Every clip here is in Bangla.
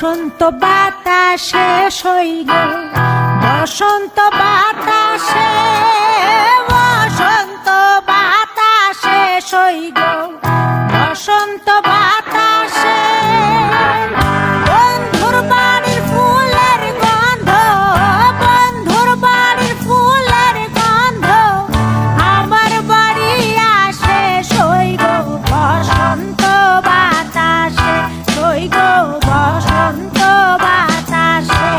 বসন্ত বাতাসে সইগ বসন্ত বাতাসে বসন্ত বাতাসে সইগ বসন্ত বাতাসে বন্ধুর বাড়ির ফুলের গন্ধ বন্ধুর বাড়ির ফুলের গন্ধ আমার বাড়ি আসে সইগ বসন্ত বাতাসে সইগ বসন্ত বাতাসে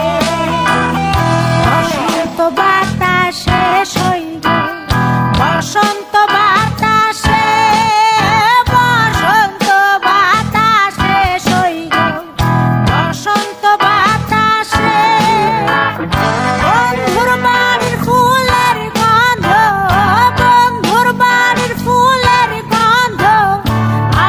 বসন্ত বাতাসে সইগ বসন্ত বাতাসে বসন্ত বাতাসে সইগ বসন্ত বাতাসে বন্ধুর বাড়ির ফুলের গন্ধ বন্ধুর বাড়ির ফুলের গন্ধ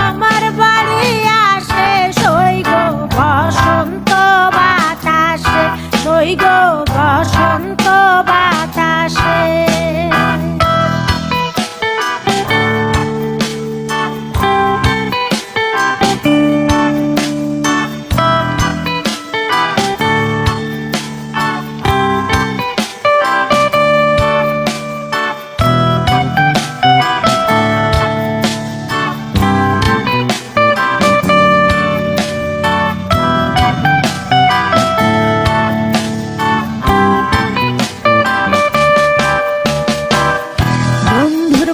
আমার বাড়ি আসে সইগ বসন্ত বাতাসে সইগ বসন্ত বাতাসে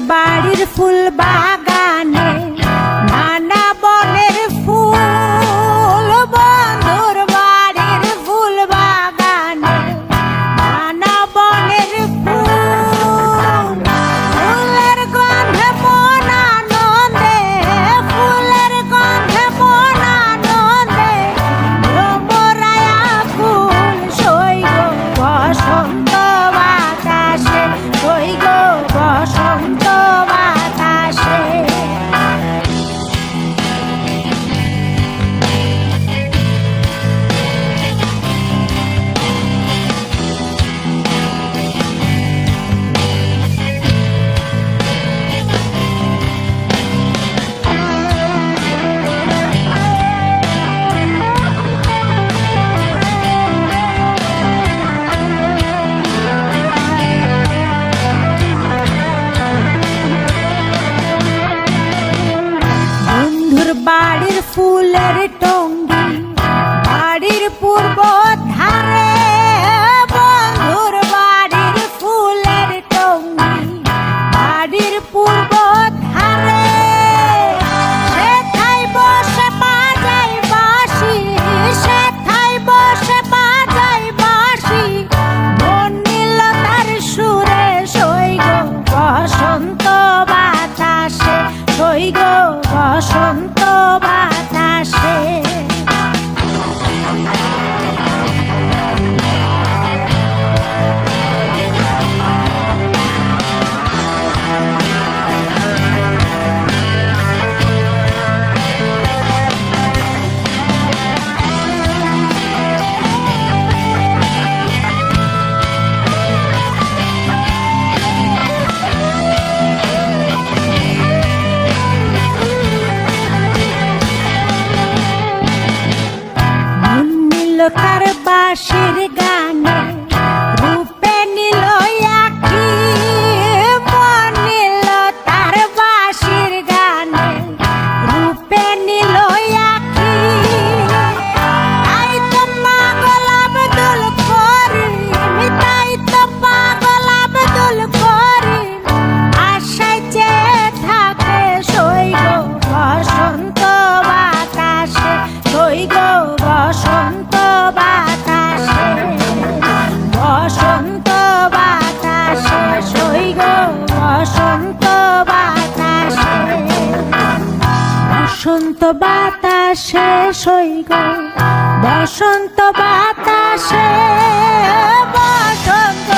বাড়ির ফুল বাগানে নানা বনের ফুল বন্ধুর বাড়ির ফুল বাগানে নানা বনের ফুল ফুলের গন্ধে মন আনন্দে ফুলের গন্ধে মন আনন্দে ভ্রমরায়া ফুল সইগ বসন্ত বাতাসে সইগ বসন্ত বাতাসে বন্ধুর বাড়ির ফুলের টঙ্গি বাড়ির পূর্ব ধারে বন্ধুর বাড়ির ফুলের টঙ্গি বাড়ির পূর্ব ধারে সেথায় বসে বাজাই বাঁশি সেথায় বসে বাজাই বাঁশি মন নিল তার সুরে সইগ বসন্ত বাতাসে সইগ বসন্ত বাতাসে তার বাঁশির গানে রূপে নিল আঁখি মন নিল তার বাঁশির গানে রূপে নিল আঁখি তাই তো পাগল আব্দুল করিম তাই তো পাগল আব্দুল করিম আশায় চেয়ে থাকে সইগ বসন্ত বাতাসে সইগ বসন্ত বাতাসে বসন্ত বাতাসে সইগ বসন্ত বাতাসে বসন্ত বাতাসে সইগ বসন্ত বাতাসে বসন্ত